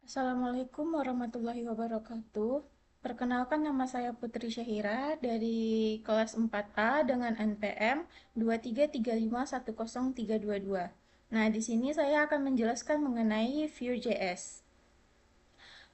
Assalamualaikum warahmatullahi wabarakatuh. Perkenalkan, nama saya Putri Syahira dari kelas 4A dengan NPM 233510322. Nah, di sini saya akan menjelaskan mengenai Vue.js.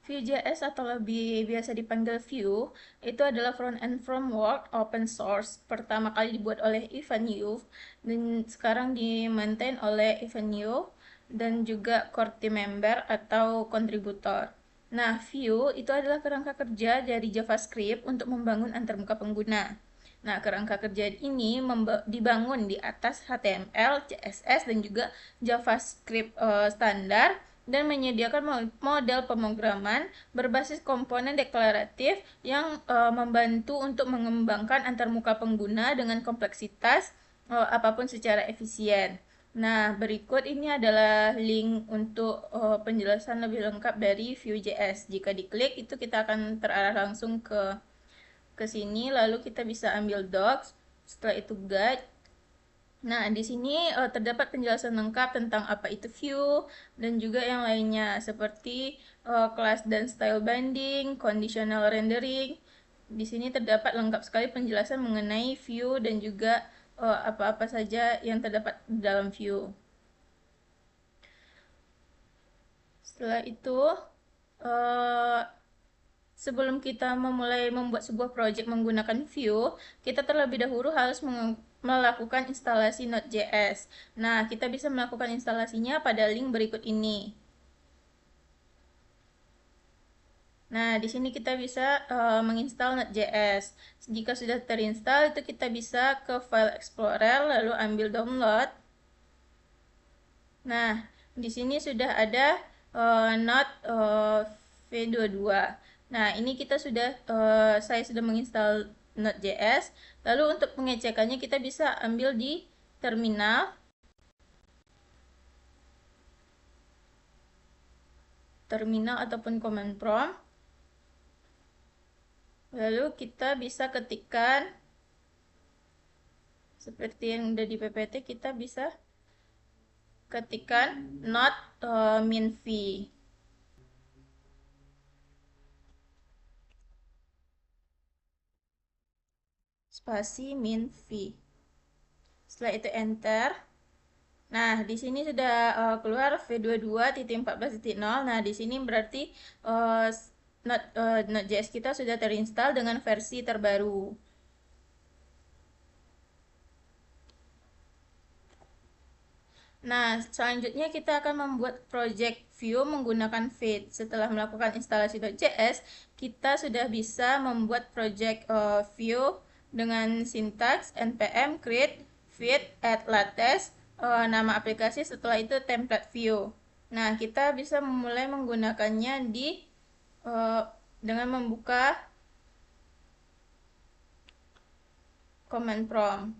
Vue.js atau lebih biasa dipanggil Vue itu adalah front-end framework open source pertama kali dibuat oleh Ivan Yu dan sekarang di-maintain oleh Ivan Yu dan juga core team member atau kontributor. Nah, Vue itu adalah kerangka kerja dari JavaScript untuk membangun antarmuka pengguna. Nah, kerangka kerja ini dibangun di atas HTML, CSS, dan juga JavaScript standar dan menyediakan model pemrograman berbasis komponen deklaratif yang membantu untuk mengembangkan antarmuka pengguna dengan kompleksitas apapun secara efisien. Nah, berikut ini adalah link untuk penjelasan lebih lengkap dari Vue.js. Jika diklik, itu kita akan terarah langsung ke sini, lalu kita bisa ambil docs, setelah itu guide. Nah, di sini terdapat penjelasan lengkap tentang apa itu Vue dan juga yang lainnya seperti kelas dan style binding, conditional rendering. Di sini terdapat lengkap sekali penjelasan mengenai Vue dan juga apa-apa saja yang terdapat dalam Vue. Setelah itu, eh, sebelum kita memulai membuat sebuah project menggunakan Vue, kita terlebih dahulu harus melakukan instalasi Node.js. Nah, kita bisa melakukan instalasinya pada link berikut ini. Nah, di sini kita bisa menginstal Node.js. Jika sudah terinstall, itu kita bisa ke File Explorer, lalu ambil download. Nah, di sini sudah ada Node V22. Nah, ini kita sudah saya sudah menginstal Node.js. Lalu untuk pengecekannya kita bisa ambil di terminal ataupun command prompt. Lalu kita bisa ketikkan seperti yang udah di PPT, kita bisa ketikkan not min v spasi min v. Setelah itu enter. Nah, di sini sudah keluar V22.14.0. Nah, di sini berarti uh, Node.js kita sudah terinstall dengan versi terbaru. Nah, selanjutnya kita akan membuat project Vue menggunakan Fate. Setelah melakukan instalasi .js, kita sudah bisa membuat project Vue dengan sintaks npm create Vite add latest, nama aplikasi, setelah itu template Vue. Nah, kita bisa memulai menggunakannya uh, dengan membuka command prompt.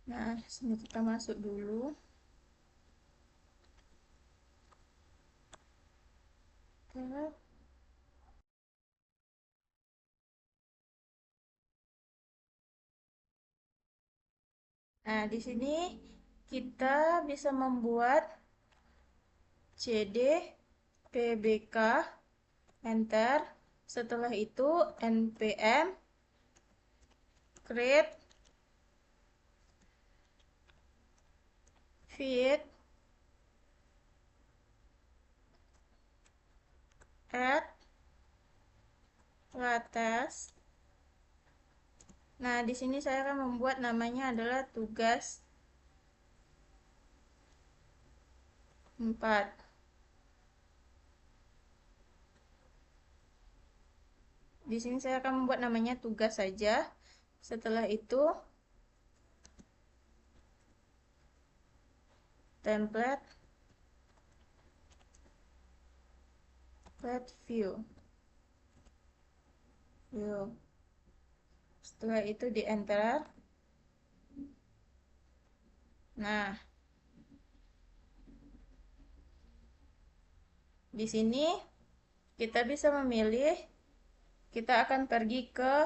Nah, sini kita masuk dulu. Oke. Nah, di sini kita bisa membuat cd pbk enter. Setelah itu npm create Vite add latest. Nah, di sini saya akan membuat namanya adalah tugas 4. Di sini saya akan membuat namanya tugas saja. Setelah itu template view. Setelah itu di enter. Nah, di sini kita bisa memilih, kita akan pergi ke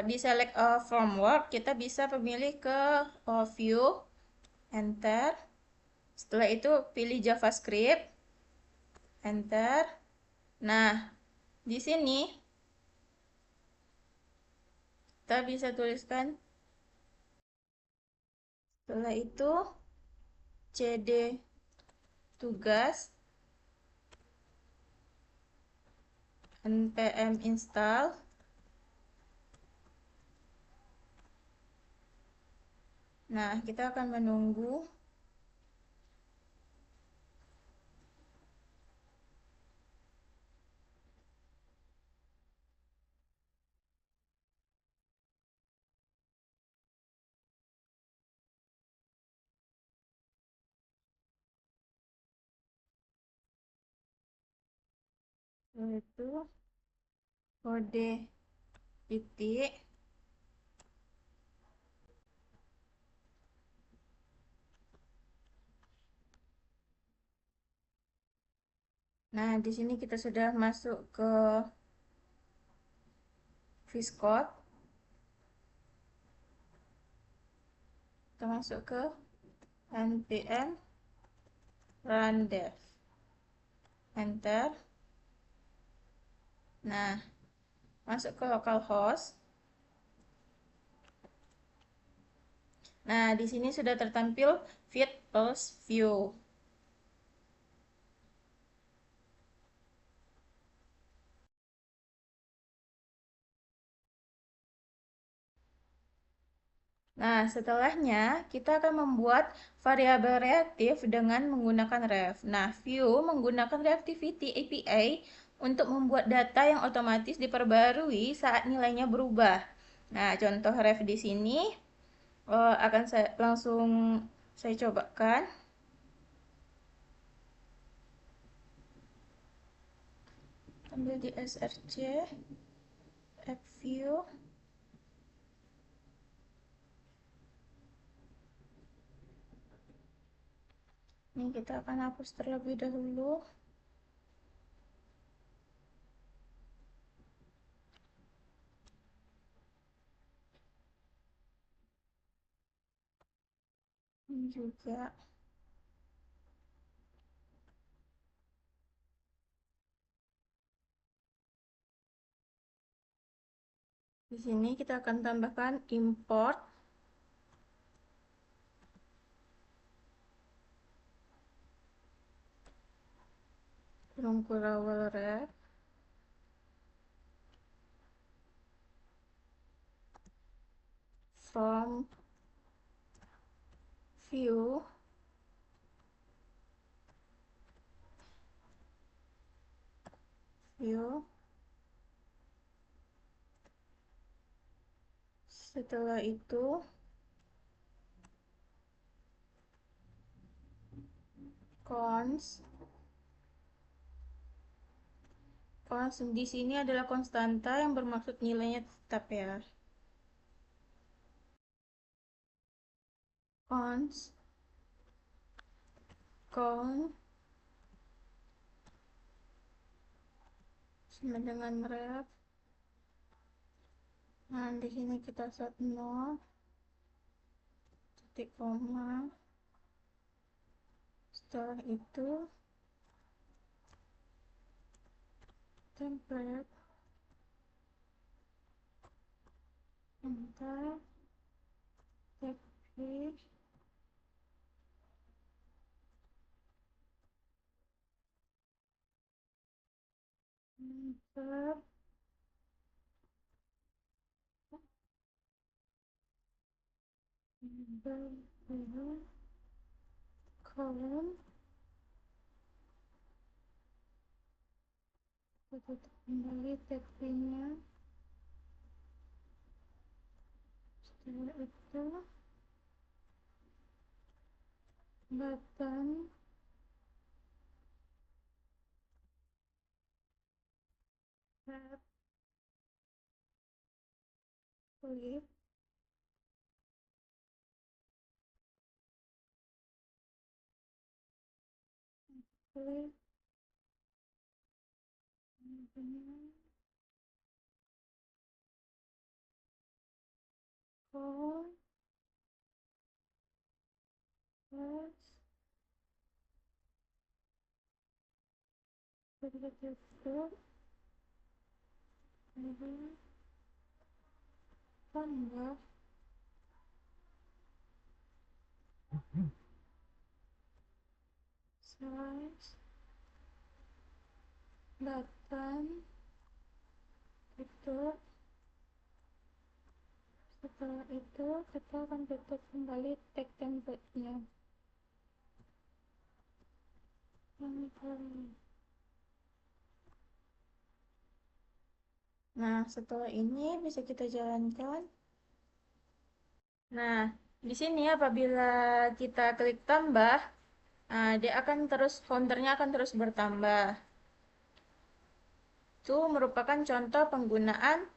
Di select from work, kita bisa memilih ke view, enter. Setelah itu pilih JavaScript, enter. Nah, di sini kita bisa tuliskan, setelah itu cd tugas npm install. Nah, kita akan menunggu. Setelah itu kode titik. Nah, di sini kita sudah masuk ke VS Code. Kita masuk ke npm run dev. Enter. Nah, masuk ke localhost. Nah, di sini sudah tertampil feed plus view. Nah, setelahnya kita akan membuat variabel reaktif dengan menggunakan ref. Nah, view menggunakan reactivity API untuk membuat data yang otomatis diperbarui saat nilainya berubah. Nah, contoh ref di sini akan saya langsung saya cobakan. Ambil di src, app view. Ini kita akan hapus terlebih dahulu. Ini juga. Di sini kita akan tambahkan import rungkulawal ref from view view. Setelah itu cons di sini adalah konstanta yang bermaksud nilainya tetap ya. Cons count sama dengan ref. Nah, di sini kita set 0, titik koma. Setelah itu template, enter, tag enter, column, tutup kembali tag-nya. Setelah itu button, tab, flip, flip, Oh, terus begitu ini tambah size button itu. Setelah itu kita akan tutup kembali tag template-nya. Nah, setelah ini bisa kita jalankan. Nah, di sini apabila kita klik tambah, dia akan terus, counternya akan terus bertambah. Itu merupakan contoh penggunaan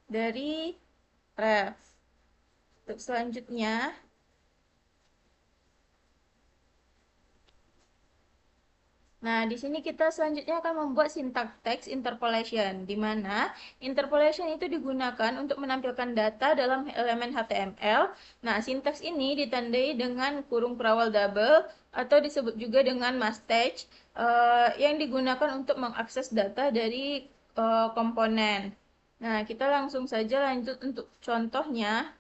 dari ref. Untuk selanjutnya, nah, di sini kita selanjutnya akan membuat syntax text interpolation, di mana interpolation itu digunakan untuk menampilkan data dalam elemen HTML. Nah, sintaks ini ditandai dengan kurung perawal double atau disebut juga dengan mustache yang digunakan untuk mengakses data dari komponen. Nah, kita langsung saja lanjut untuk contohnya.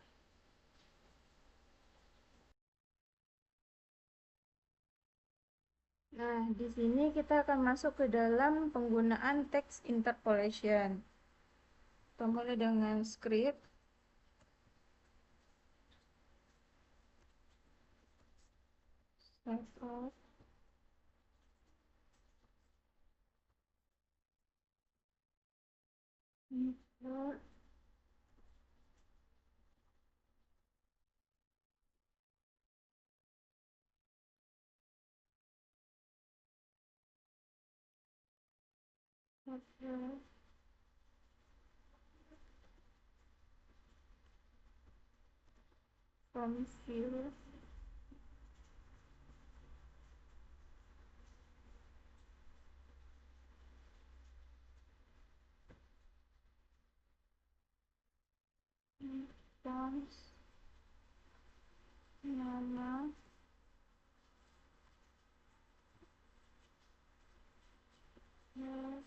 Nah, di sini kita akan masuk ke dalam penggunaan text interpolation. Kita mulai dengan script. Save out. Import. Okay. From view. Fonts. Nama. Ya.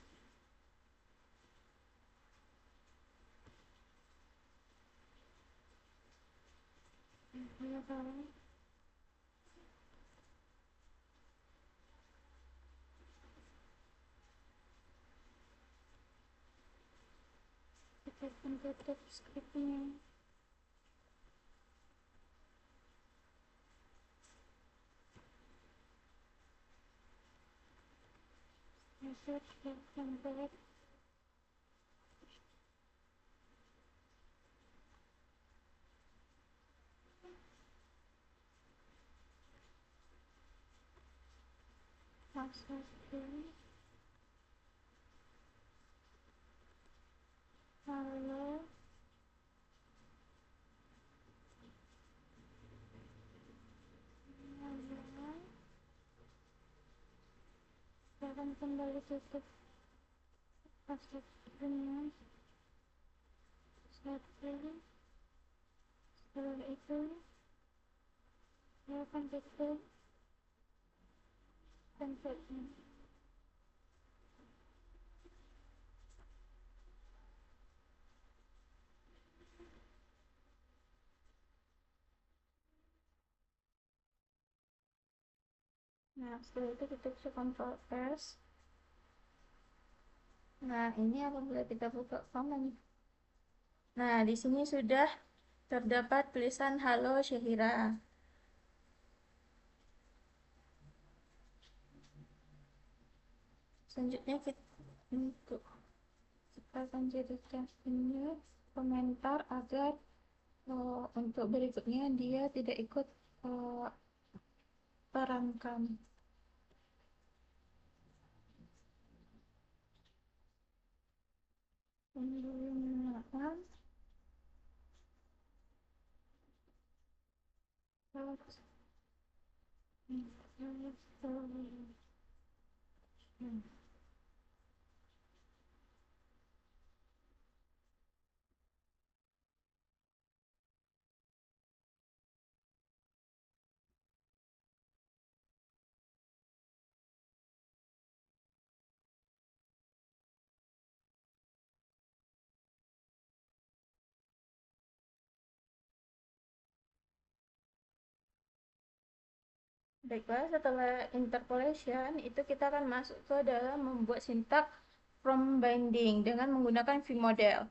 Ya. Kita akan tutup scriptnya. Insert the template. Masuk ke halo. Halo. Kita akan kembali tutup masuk dengan satu. Setelah itu saya akan tutup template-nya. Nah, setelah itu kita bisa Ctrl S. Nah, ini apabila kita buka form nih. Nah, di sini sudah terdapat tulisan Halo Syahira. Selanjutnya kita akan jadikan ini komentar agar untuk berikutnya dia tidak ikut perangkap. Penggunaan text interpolation. Baiklah, setelah interpolation itu kita akan masuk ke dalam membuat sintak from binding dengan menggunakan vModel.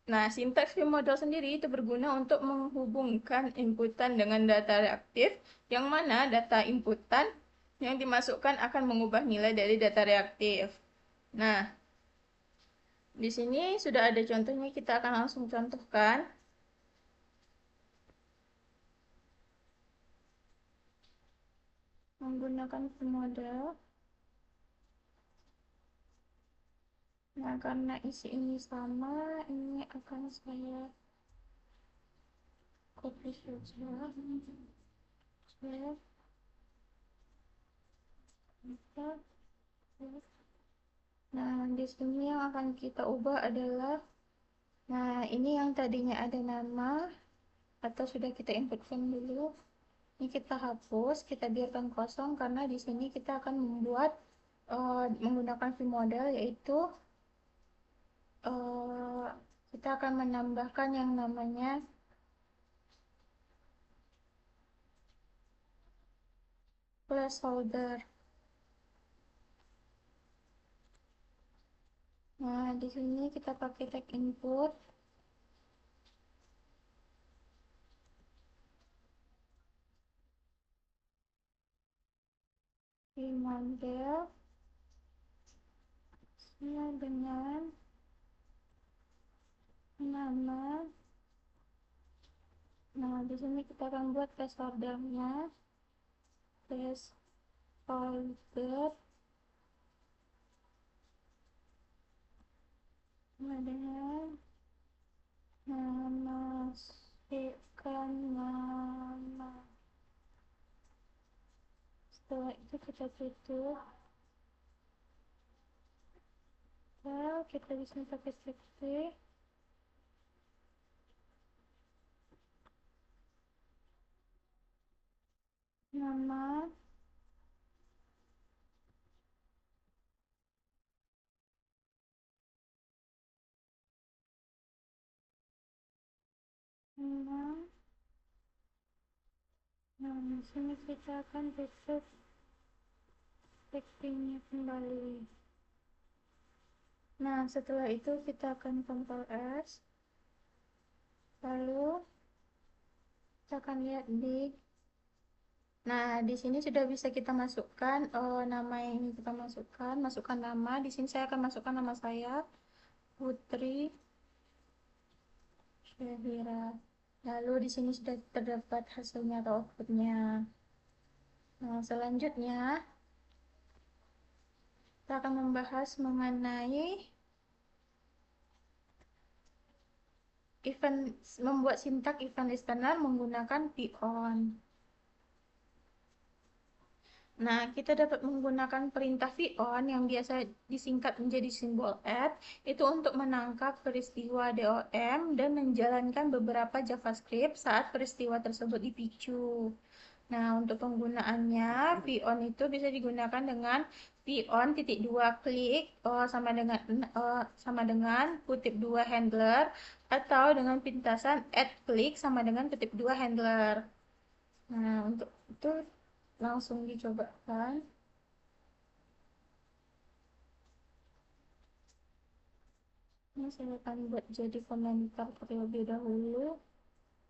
Nah, sintaks vModel sendiri itu berguna untuk menghubungkan inputan dengan data reaktif, yang mana data inputan yang dimasukkan akan mengubah nilai dari data reaktif. Nah, di sini sudah ada contohnya, kita akan langsung contohkan. Menggunakan vModel. Nah, karena isi ini sama, ini akan saya copy saja. Save, empat, save. Nah, di sini yang akan kita ubah adalah, nah ini yang tadinya ada nama atau sudah kita inputkan dulu. Ini kita hapus, kita biarkan kosong karena di sini kita akan membuat menggunakan vModel, yaitu uh, kita akan menambahkan yang namanya placeholder. Nah, di sini kita pakai tag input, vModel dengan nama. Nah, di sini kita akan buat placeholder-nya, placeholder dengan memasukkan nama. Setelah itu kita tutup. Nah, kita bisa pakai script nama, nama. Nah, di sini kita akan tutup textingnya kembali. Nah, setelah itu kita akan Ctrl S, lalu kita akan lihat di, nah di sini sudah bisa kita masukkan nama yang ingin kita masukkan nama. Di sini saya akan masukkan nama saya, Putri Syahira. Lalu di sini sudah terdapat hasilnya atau outputnya. Nah, selanjutnya kita akan membahas mengenai event, membuat sintak event listener menggunakan Pion. Nah, kita dapat menggunakan perintah Vion yang biasa disingkat menjadi simbol @, itu untuk menangkap peristiwa DOM dan menjalankan beberapa JavaScript saat peristiwa tersebut dipicu. Nah, untuk penggunaannya, Vion itu bisa digunakan dengan Vion titik dua klik sama dengan kutip dua handler, atau dengan pintasan @klik sama dengan kutip dua handler. Nah, untuk itu langsung dicoba kan. Ini saya akan buat jadi komentar terlebih dahulu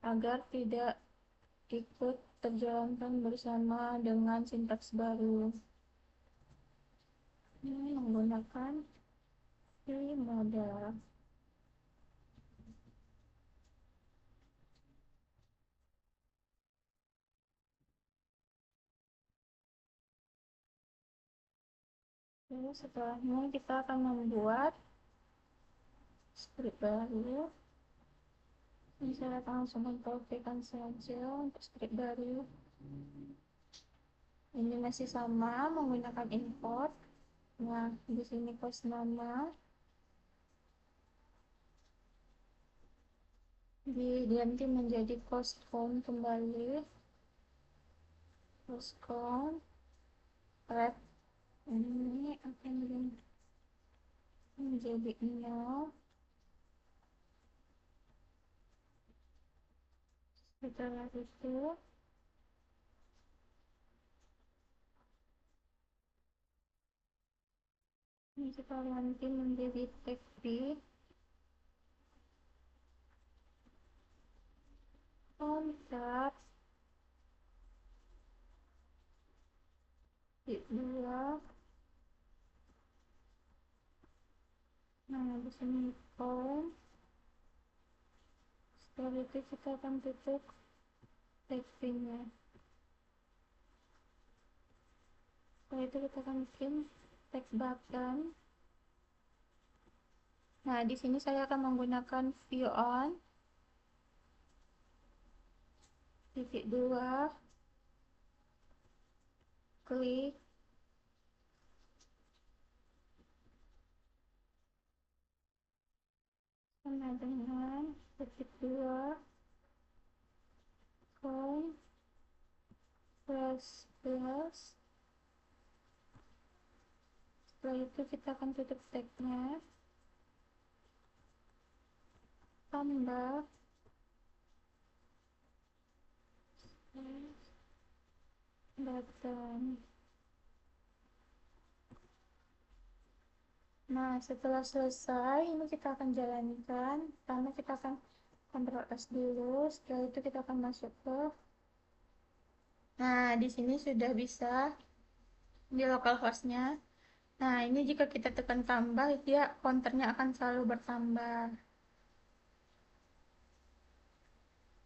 agar tidak ikut terjalankan bersama dengan sintaks baru. Ini menggunakan vModel. Lalu setelahnya kita akan membuat script baru. Ini saya akan langsung mengkopikan saja untuk script baru. Ini masih sama menggunakan import. Nah, di sini post nama diganti menjadi post count kembali. Post count red ini akan menjadi 0. Setelah itu Ini kita ganti menjadi teks B. Kontrak titik dua. Nah, di sini form. Setelah itu kita akan tutup textnya. Setelah itu kita akan bikin text button. Nah, di sini saya akan menggunakan view on titik dua, klik, sama dengan titik dua, com, plus. Setelah itu kita akan tutup tagnya, tambah button. Nah, setelah selesai, ini kita akan jalankan. Pertama kita akan Ctrl S dulu, setelah itu kita akan masuk ke. Nah, di sini sudah bisa di localhost-nya. Nah, ini jika kita tekan tambah, dia counternya akan selalu bertambah.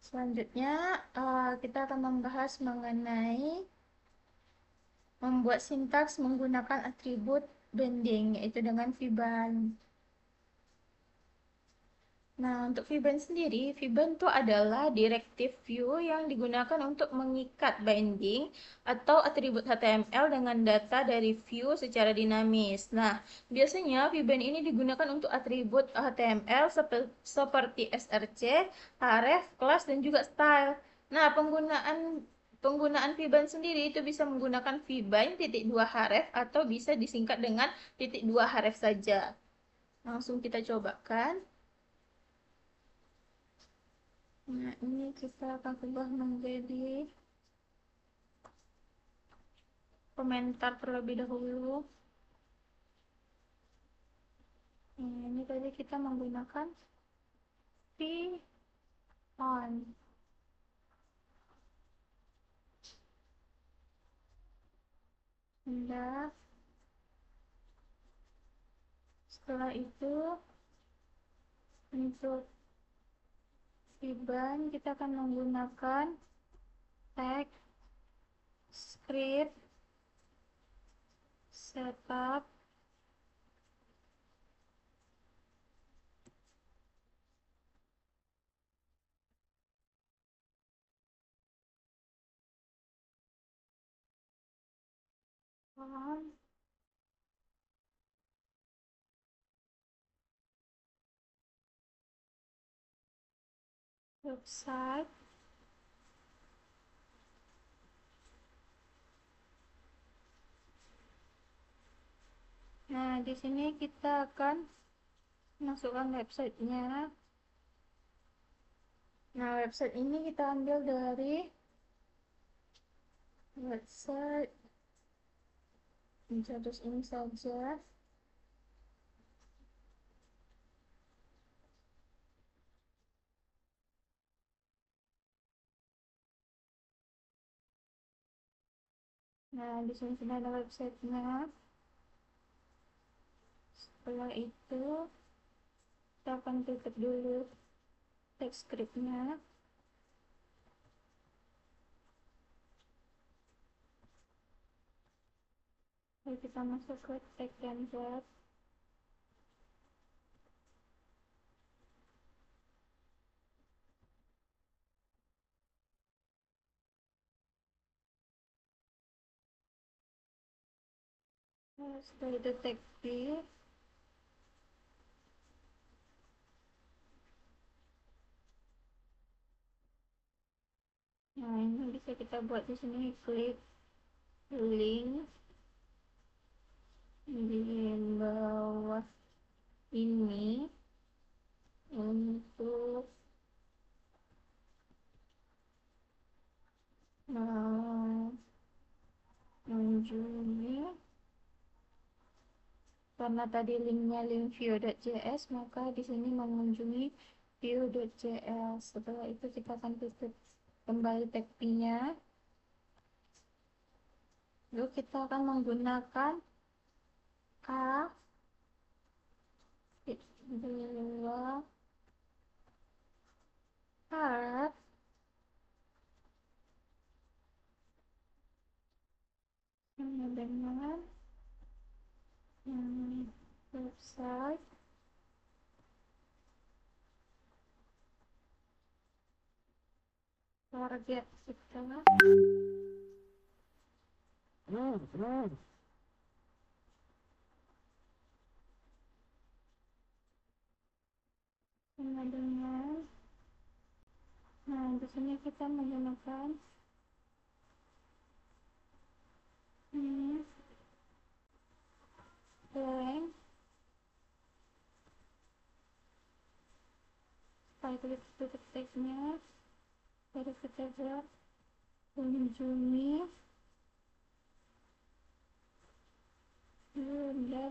Selanjutnya, kita akan membahas mengenai membuat sintaks menggunakan atribut binding, yaitu dengan VBAN. Nah, untuk VBAN sendiri, VBAN itu adalah directive view yang digunakan untuk mengikat binding atau atribut HTML dengan data dari view secara dinamis. Nah, biasanya VBAN ini digunakan untuk atribut HTML seperti src, href, kelas, dan juga style. Nah, penggunaan VBAN sendiri itu bisa menggunakan VBAN titik dua href atau bisa disingkat dengan titik dua href saja. Langsung kita cobakan. Nah, ini kita akan ubah menjadi komentar terlebih dahulu. Nah, ini tadi kita menggunakan on. Indah. Setelah itu, untuk VBAN kita akan menggunakan tag script setup on website. Nah, di sini kita akan masukkan websitenya. Nah, website ini kita ambil dari website Jadus ini saja. Nah, di sini sudah ada websitenya. Setelah itu, kita akan tutup dulu teks scriptnya. Lalu kita masuk ke tag template. Setelah itu tag div. Nah, ini bisa kita buat di sini, klik link di bawah ini untuk mengunjungi karena tadi linknya link view.js, maka di sini mengunjungi view.js. Setelah itu kita akan tutup kembali tag-nya. Lalu kita akan menggunakan a dua part sama dengan website target kita sama dengan, nah di sini kita menggunakan blank. Setelah itu kita tutup tagnya, baru kita buat mengunjungi view.js,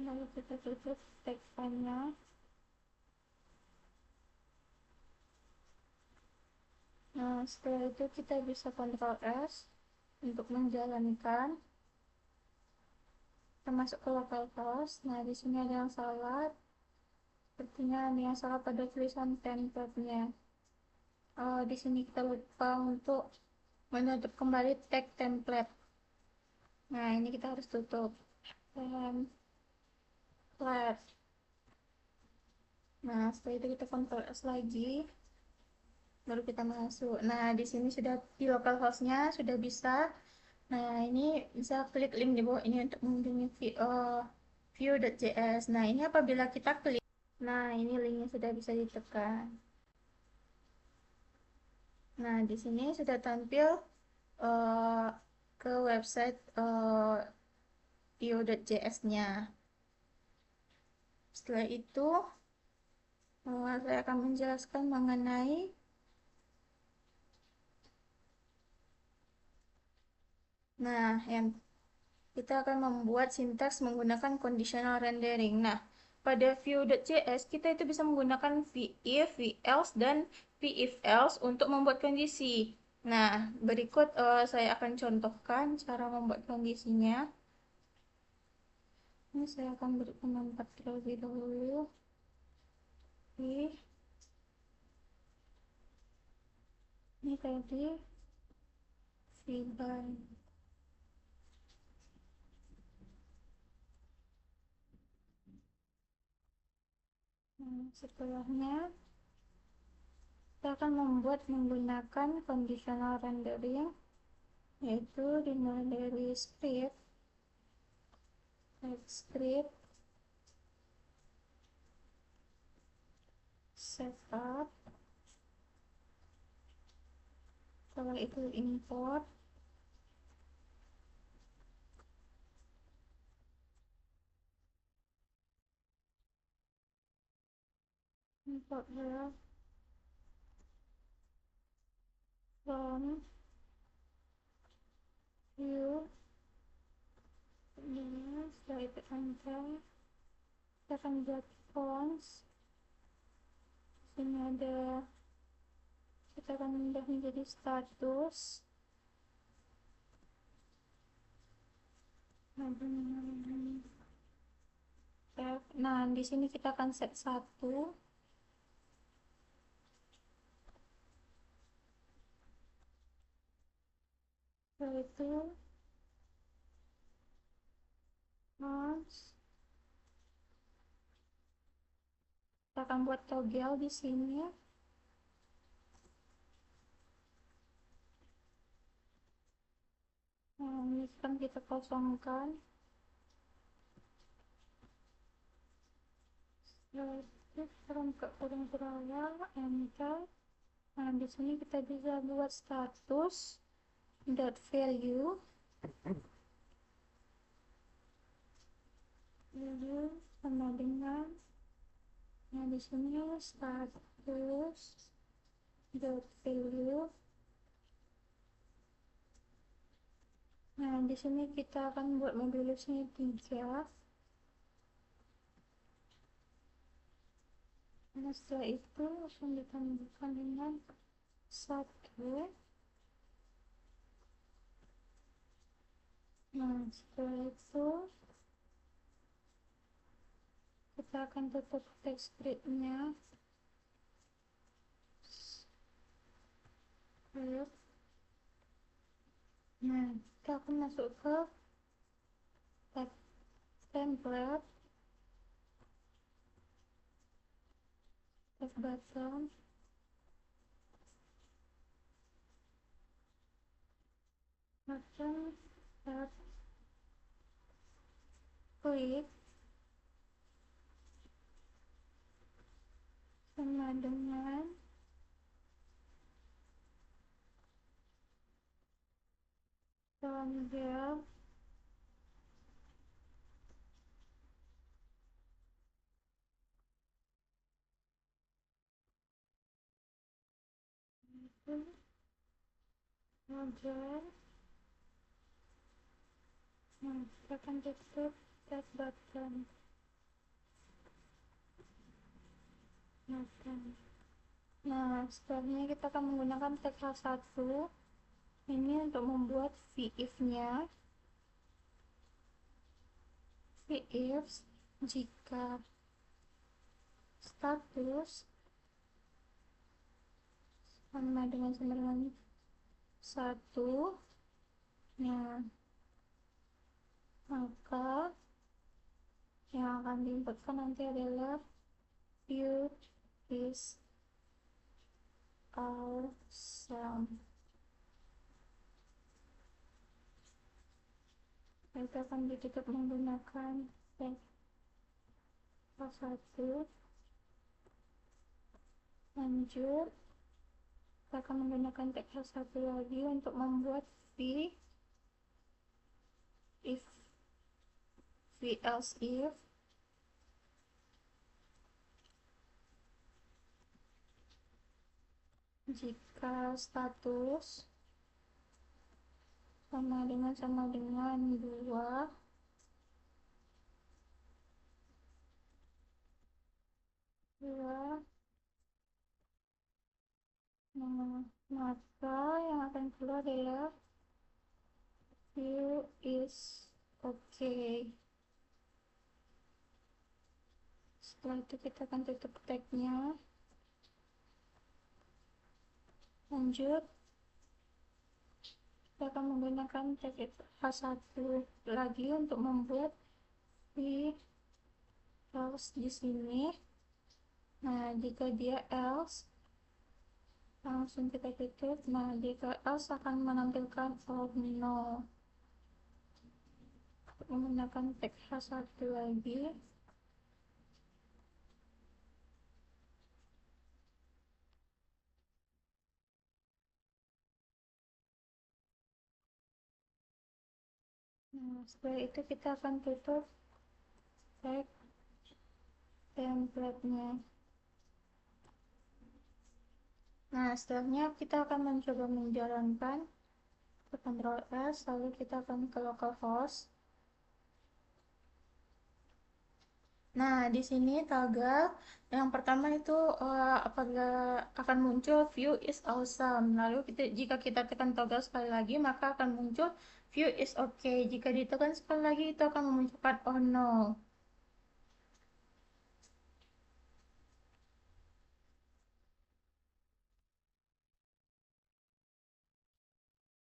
lalu kita tutup tag filennya. Nah setelah itu kita bisa Ctrl S untuk menjalankan, kita masuk ke localhost. Nah di sini ada yang salah, sepertinya ada yang salah pada tulisan template-nya. Di sini kita lupa untuk menutup kembali tag template. Nah ini kita harus tutup template. Nah setelah itu kita Ctrl S lagi, baru kita masuk. Nah di sini sudah di localhost-nya sudah bisa. Nah ini bisa klik link di bawah ini untuk mengunjungi view.js. Nah ini apabila kita klik, nah ini linknya sudah bisa ditekan. Nah di sini sudah tampil uh, ke website view.js-nya. Setelah itu saya akan menjelaskan mengenai yang kita akan membuat sintaks menggunakan conditional rendering. Nah, pada view.js kita itu bisa menggunakan vif, velse, dan vifelse untuk membuat kondisi. Nah, berikut saya akan contohkan cara membuat kondisinya. Ini saya akan beri pendapat terlebih dahulu. Ini tadi vbind. Nah, setelahnya kita akan membuat menggunakan conditional rendering, yaitu dimulai dari script, setup, setelah itu import, from view. Setelah itu enter, kita akan buat fonts. Sini ada, kita akan pindah menjadi status. Nah di sini kita akan set 1. Setelah itu kita akan buat toggle di sini. Nah ini kan kita kosongkan. Setelah itu kita buka kurung kurangnya, enter. Nah di sini kita bisa buat status dot value sama dengan, nah di sini status dot value Nah, di sini kita akan buat modulusnya 3. Nah, setelah itu langsung ditambahkan dengan 1. Nah, setelah itu kita akan tutup teks gridnya. Nah, kita akan masuk ke tab template, tab button, button, tab klik sama dengan tombol model. Nah, kita akan tutup tab button. Nah, setelahnya kita akan menggunakan tag H1 ini untuk membuat if-nya. If jika status sama dengan 1, nah maka yang akan diinputkan nanti adalah view is awesome. Itu akan ditutup menggunakan tag H1. Lanjut, kita akan menggunakan tag H1 lagi untuk membuat if else if jika status sama dengan 2, nah, maka yang akan keluar adalah view is okay. Setelah itu kita akan tutup tagnya. Lanjut, kita akan menggunakan tag H1 lagi untuk membuat else di sini. Nah, jika dia else, langsung kita tutup. Nah, jika else akan menampilkan oh no. Menggunakan tag H1 lagi. Nah, setelah itu kita akan tutup tag template-nya. Nah, setelahnya kita akan mencoba menjalankan ke Ctrl S, lalu kita akan ke localhost. Nah, di sini toggle yang pertama itu apabila akan muncul view is awesome. Lalu jika kita tekan toggle sekali lagi, maka akan muncul view is okay. Jika ditekan sekali lagi, itu akan memunculkan oh no.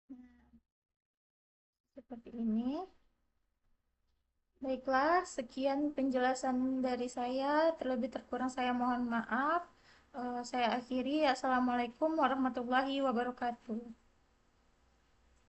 Nah, seperti ini. Baiklah, sekian penjelasan dari saya. Terlebih terkurang saya mohon maaf. Saya akhiri. Assalamualaikum warahmatullahi wabarakatuh.